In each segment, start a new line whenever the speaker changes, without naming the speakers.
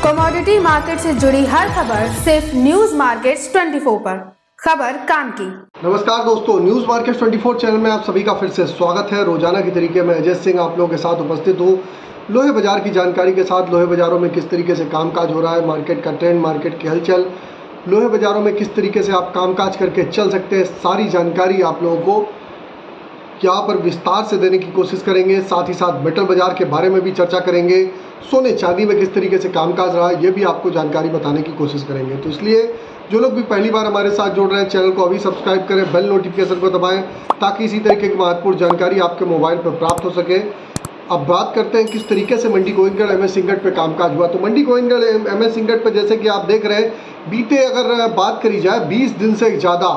Commodity market से जुड़ी हर खबर सिर्फ न्यूज मार्केट्स 24 पर। खबर काम की।
नमस्कार दोस्तों, न्यूज मार्केट 24 चैनल में आप सभी का फिर से स्वागत है। रोजाना की तरीके में अजय सिंह आप लोगों के साथ उपस्थित हूँ। लोहे बाजार की जानकारी के साथ लोहे बाजारों में किस तरीके से कामकाज हो रहा है, मार्केट का ट्रेंड, मार्केट की हलचल, लोहे बाजारों में किस तरीके से आप कामकाज करके चल सकते हैं, सारी जानकारी आप लोगों को यहाँ पर विस्तार से देने की कोशिश करेंगे। साथ ही साथ मेटल बाजार के बारे में भी चर्चा करेंगे। सोने चांदी में किस तरीके से कामकाज रहा है ये भी आपको जानकारी बताने की कोशिश करेंगे। तो इसलिए जो लोग भी पहली बार हमारे साथ जुड़ रहे हैं, चैनल को अभी सब्सक्राइब करें, बेल नोटिफिकेशन को दबाएं ताकि इसी तरीके की महत्वपूर्ण जानकारी आपके मोबाइल पर प्राप्त हो सके। अब बात करते हैं किस तरीके से मंडी गोविंदगढ़ एमएस सिंगट पे कामकाज हुआ। तो मंडी गोविंदगढ़ एमएस सिंगट पे जैसे कि आप देख रहे हैं, बीते अगर बात करी जाए 20 दिन से ज़्यादा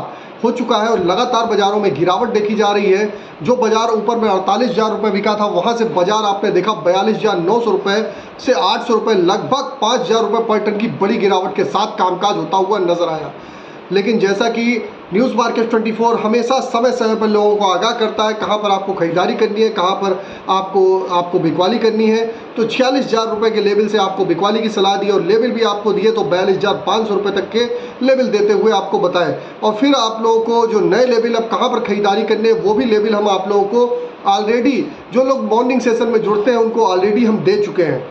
हो चुका है और लगातार बाजारों में गिरावट देखी जा रही है। जो बाजार ऊपर में 48,000 रुपये बिका था, वहां से बाजार आपने देखा 42,900 रुपये से 800 रुपये, लगभग 5,000 रुपये पर टन की बड़ी गिरावट के साथ कामकाज होता हुआ नजर आया। लेकिन जैसा कि न्यूज़ मार्केट 24 हमेशा समय समय पर लोगों को आगाह करता है कहाँ पर आपको खरीदारी करनी है, कहाँ पर आपको बिकवाली करनी है, तो 46,000 रुपये के लेवल से आपको बिकवाली की सलाह दी और लेवल भी आपको दिए तो 42,500 रुपये तक के लेवल देते हुए आपको बताएं। और फिर आप लोगों को जो नए लेवल अब कहाँ पर खरीदारी करनी है वो भी लेवल हम आप लोगों को ऑलरेडी, जो लोग मॉर्निंग सेशन में जुड़ते हैं उनको ऑलरेडी हम दे चुके हैं।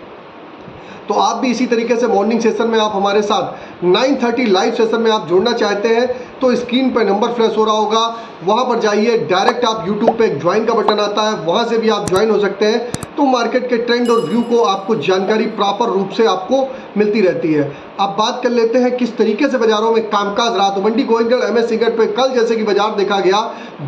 तो आप भी इसी तरीके से मॉर्निंग सेशन में आप हमारे साथ 9:30 लाइव सेशन में आप जुड़ना चाहते हैं तो स्क्रीन पर नंबर फ्लैश हो रहा होगा, वहां पर जाइए, डायरेक्ट आप यूट्यूब पे एक ज्वाइन का बटन आता है, वहां से भी आप ज्वाइन हो सकते हैं। तो मार्केट के ट्रेंड और व्यू को आपको जानकारी प्रॉपर रूप से आपको मिलती रहती है। अब बात कर लेते हैं किस तरीके से बाजारों में कामकाज रहा। तो मंडी गोविंदगढ़ एमएस सिंगट पे कल जैसे कि बाजार देखा गया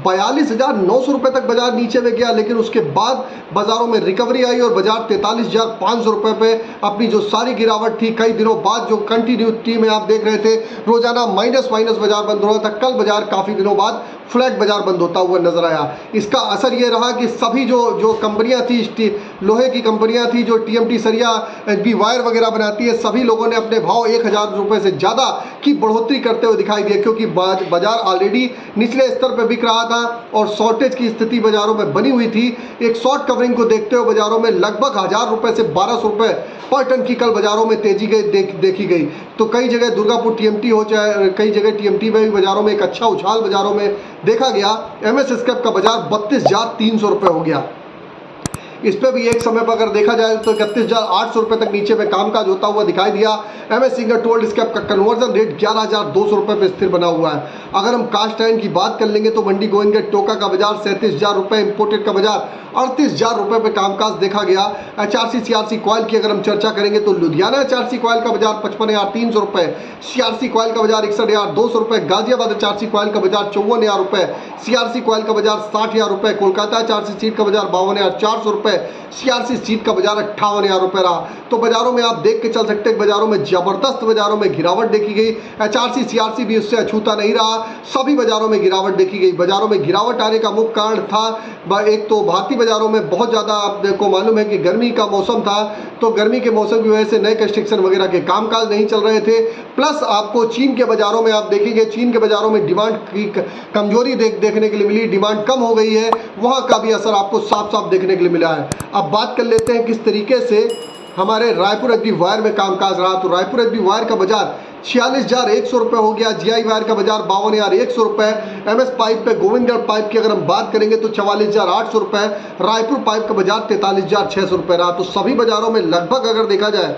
42,900 रुपये तक बाजार नीचे में गया, लेकिन उसके बाद बाजारों में रिकवरी आई और बाजार 43,500 रुपये पे अपनी जो सारी गिरावट थी, कई दिनों बाद जो कंटिन्यूटी में आप देख रहे थे रोजाना माइनस बाजार बंद हो रहा था, कल बाजार काफी दिनों बाद फ्लैट बाजार बंद होता हुआ नजर आया। इसका असर ये रहा कि सभी जो कंपनियां थी, लोहे की कंपनियां थी, जो टीएमटी सरिया एचबी वायर वगैरह बनाती है, सभी लोगों ने अपने भाव 1,000 रुपये से ज़्यादा की बढ़ोतरी करते हुए दिखाई दिया, क्योंकि बाजार ऑलरेडी निचले स्तर पर बिक रहा था और शॉर्टेज की स्थिति बाजारों में बनी हुई थी। एक शॉर्ट कवरिंग को देखते हुए बाजारों में लगभग 1,000 रुपये से 1,200 रुपये पर टन की कल बाजारों में तेजी देखी गई। तो कई जगह दुर्गापुर टीएमटी हो, चाहे कई जगह टीएमटी में भी बाजारों में एक अच्छा उछाल बाजारों में देखा गया। एमएस स्क्रैप का बाजार 32,300 रुपये हो गया। इस पे भी एक समय पर अगर देखा जाए तो 31,800 रुपये तक नीचे में कामकाज होता हुआ दिखाई दिया। एमएस सिंगट टोल्ड स्क्रैप का कन्वर्जन रेट 11,200 रुपये पे स्थिर बना हुआ है। अगर हम कास्ट आयरन की बात कर लेंगे तो मंडी गोविंदगढ़ टोका का बाजार 37,000 रुपये, इंपोर्टेड का बाजार 38,000 रुपये पे कामकाज देखा गया। एचआरसी सीआरसी कॉयल की अगर हम चर्चा करेंगे तो लुधियाना एचआरसी कॉयल का बाजार 55,300 रुपये, सीआरसी कॉयल का बाजार 61,200 रुपये, गाजियाबाद एचआरसी कॉयल का बाजार 54,000 रुपये, सीआरसी कॉयल का बाजार 60,000 रुपये, कोलकाता एचआरसी सीट का बाजार 52,400 रुपये, सीआरसी सीट का बाजार 58,000 रुपये रहा। तो बाजारों में आप देख के चल सकते हैं, बाजारों में जबरदस्त बाजारों में गिरावट देखी गई। एचआरसी सीआरसी भी उससे अछूता नहीं रहा, सभी बाजारों में गिरावट देखी गई। बाजारों में गिरावट आने का मुख्य कारण था एक तो भारतीय बाजारों में बहुत ज़्यादा आपको मालूम है कि गर्मी का मौसम था, तो गर्मी के मौसम की वजह से नए कंस्ट्रक्शन वगैरह के कामकाज नहीं चल रहे थे। प्लस आपको चीन के बाजारों में आप देखेंगे, चीन के बाजारों में डिमांड की कमजोरी देखने के लिए मिली, डिमांड कम हो गई है, वहाँ का भी असर आपको साफ साफ देखने के लिए मिला है। अब बात कर लेते हैं किस तरीके से हमारे रायपुर एचबी वायर में कामकाज रहा। तो रायपुर एचबी वायर का बाजार 46,100 रुपये हो गया, जीआई वायर का बाजार 52,100 रुपये, एमएस पाइप पे गोविंदगढ़ पाइप की अगर हम बात करेंगे तो 44,800 रुपये, रायपुर पाइप का बाजार 43,600 रुपये रहा। तो सभी बाजारों में लगभग अगर देखा जाए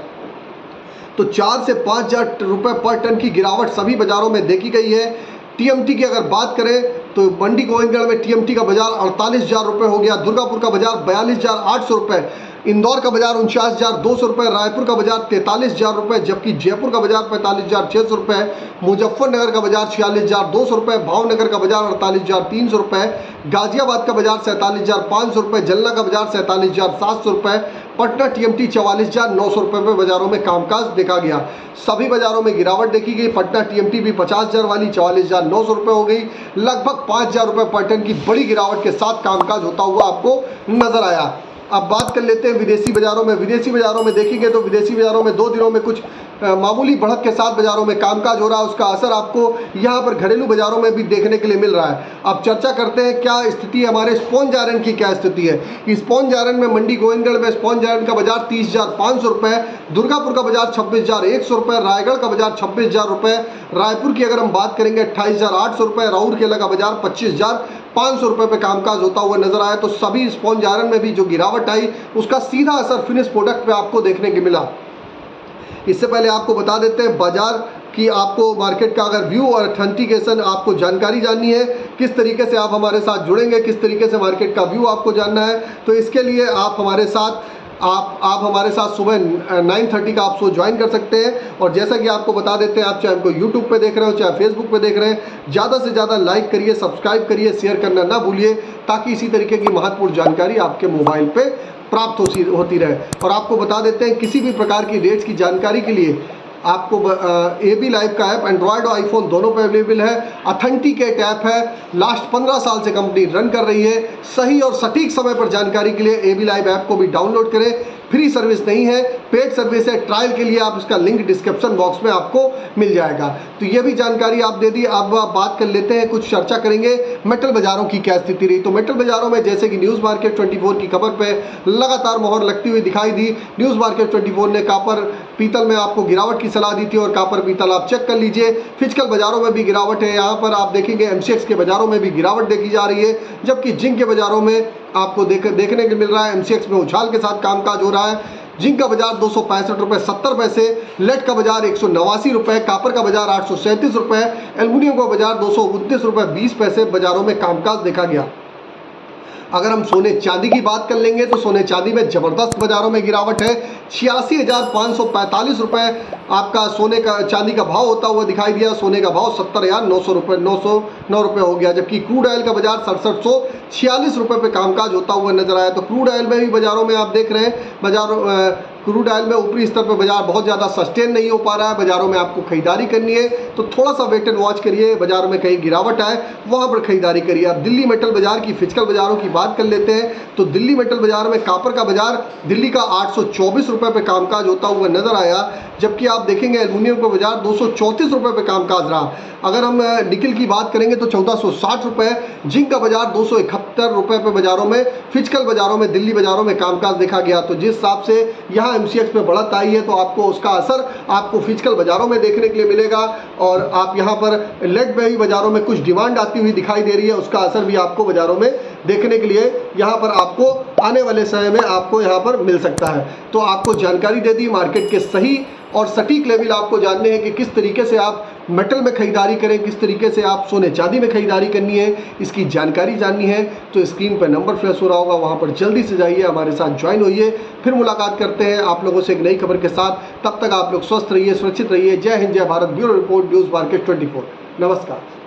तो 4 से 5,000 रुपये पर टन की गिरावट सभी बाजारों में देखी गई है। टीएमटी की अगर बात करें तो मंडी गोविंदगढ़ में टीएमटी का बाजार 48,000 रुपये हो गया, दुर्गापुर का बाजार 42,800 रुपये, इंदौर का बाजार 49,200 रुपये, रायपुर का बाजार 43,000 रुपये, जबकि जयपुर का बाजार 45,600 रुपये, मुजफ्फरनगर का बाजार 46,200 रुपये, भावनगर का बाजार 48,300 रुपये, गाजियाबाद का बाजार 47,500 रुपये, जलना का बाजार 47,700 रुपये, पटना टीएमटी 44,900 रुपये में बाजारों में कामकाज देखा गया। सभी बाजारों में गिरावट देखी गई। पटना टीएमटी भी 50,000 वाली 44,900 रुपये हो गई, लगभग 5,000 रुपये पर टन की बड़ी गिरावट के साथ कामकाज होता हुआ आपको नजर आया। अब बात कर लेते हैं विदेशी बाजारों में। विदेशी बाजारों में देखेंगे तो विदेशी बाजारों में 2 दिनों में कुछ मामूली बढ़त के साथ बाजारों में कामकाज हो रहा है। उसका असर आपको यहाँ पर घरेलू बाजारों में भी देखने के लिए मिल रहा है। अब चर्चा करते हैं क्या स्थिति है, हमारे स्पॉन्ज आयरन की क्या स्थिति है। स्पॉन्ज आयरन में मंडी गोविंदगढ़ में स्पॉन्ज आयरन का बाजार 30,500 रुपये, दुर्गापुर का बाजार 26,100 रुपये, रायगढ़ का बाजार 26,000 रुपये, रायपुर की अगर हम बात करेंगे 28,800 रुपये, राउरकेला का बाजार 25,500 रुपये पे कामकाज होता हुआ नजर आया। तो सभी स्पॉन्ज आयरन में भी जो गिरावट आई उसका सीधा असर फिनिश प्रोडक्ट पे आपको देखने को मिला। इससे पहले आपको बता देते हैं बाजार की आपको मार्केट का अगर व्यू और ऑथेंटिकेशन आपको जानकारी जाननी है, किस तरीके से आप हमारे साथ जुड़ेंगे, किस तरीके से मार्केट का व्यू आपको जानना है, तो इसके लिए आप हमारे साथ सुबह 9:30 का आप शो ज्वाइन कर सकते हैं। और जैसा कि आपको बता देते हैं, आप चाहे हमको यूट्यूब पे देख रहे हो चाहे फेसबुक पे देख रहे हैं, ज़्यादा से ज़्यादा लाइक करिए, सब्सक्राइब करिए, शेयर करना ना भूलिए, ताकि इसी तरीके की महत्वपूर्ण जानकारी आपके मोबाइल पे प्राप्त होती रहे। और आपको बता देते हैं किसी भी प्रकार की रेट्स की जानकारी के लिए आपको AB लाइव का ऐप एंड्रॉयड और आईफोन दोनों पे अवेलेबल है। ऑथेंटिकेट ऐप है, लास्ट 15 साल से कंपनी रन कर रही है। सही और सटीक समय पर जानकारी के लिए AB लाइव ऐप को भी डाउनलोड करें। फ्री सर्विस नहीं है, पेड सर्विस है। ट्रायल के लिए आप इसका लिंक डिस्क्रिप्शन बॉक्स में आपको मिल जाएगा। तो ये भी जानकारी आप दे दी। अब बात कर लेते हैं, कुछ चर्चा करेंगे मेटल बाजारों की क्या स्थिति रही। तो मेटल बाजारों में जैसे कि न्यूज़ मार्केट 24 की खबर पे लगातार मोहर लगती हुई दिखाई दी। न्यूज़ मार्केट 24 ने कॉपर पीतल में आपको गिरावट की सलाह दी थी और कॉपर पीतल आप चेक कर लीजिए। फिजिकल बाजारों में भी गिरावट है। यहाँ पर आप देखेंगे MCX के बाजारों में भी गिरावट देखी जा रही है, जबकि जिंक के बाजारों में आपको देखने को मिल रहा है MCX में उछाल के साथ कामकाज हो रहा है। जिंक का बाजार 265 रुपये 70 पैसे, लेड का बाजार 189 रुपये, कॉपर का बाजार 837 रुपये, एल्युमिनियम का बाजार 229 रुपये 20 पैसे बाजारों में कामकाज देखा गया। अगर हम सोने चांदी की बात कर लेंगे तो सोने चांदी में जबरदस्त बाजारों में गिरावट है। 86,545 रुपये आपका सोने का चांदी का भाव होता हुआ दिखाई दिया। सोने का भाव 70,900 रुपये 909 रुपये हो गया, जबकि क्रूड ऑयल का बाजार 6746 रुपये पे कामकाज होता हुआ नजर आया। तो क्रूड ऑयल में भी बाजारों में आप देख रहे हैं, क्रूड ऑयल में ऊपरी स्तर पर बाजार बहुत ज़्यादा सस्टेन नहीं हो पा रहा है। बाजारों में आपको खरीदारी करनी है तो थोड़ा सा वेट एंड वॉच करिए, बाजारों में कहीं गिरावट आए वहाँ पर खरीदारी करिए। अब दिल्ली मेटल बाजार की फिजिकल बाजारों की बात कर लेते हैं। तो दिल्ली मेटल बाजार में कॉपर का बाजार दिल्ली का 824 रुपये पे कामकाज होता हुआ नजर आया, जबकि आप देखेंगे एल्युमिनियम का बाजार 234 रुपये पे कामकाज रहा। अगर हम निकल की बात करेंगे तो 1460 रुपये, जिंक का बाजार 271 रुपये पे बाजारों में फिजिकल बाजारों में दिल्ली बाजारों में कामकाज देखा गया। तो जिस हिसाब से यहाँ MCX पे बढ़त आई है तो आपको उसका असर आपको फिजिकल बाजारों में देखने के लिए मिलेगा। और आप यहाँ पर लेड में भी बाजारों में कुछ डिमांड आती हुई दिखाई दे रही है, उसका असर भी आपको बाजारों में देखने के लिए यहाँ पर आपको आने वाले समय में आपको यहाँ पर मिल सकता है। तो आपको जानकारी दे दी मार्केट के सही और सटीक लेवल आपको जानने हैं कि किस तरीके से आप मेटल में खरीदारी करें, किस तरीके से आप सोने चांदी में खरीदारी करनी है, इसकी जानकारी जाननी है तो स्क्रीन पर नंबर फ्लैश हो रहा होगा, वहाँ पर जल्दी से जाइए, हमारे साथ ज्वाइन होइए। फिर मुलाकात करते हैं आप लोगों से एक नई खबर के साथ। तब तक आप लोग स्वस्थ रहिए, सुरक्षित रहिए। जय हिंद, जय Bharat. Bureau report, news market 24। नमस्कार।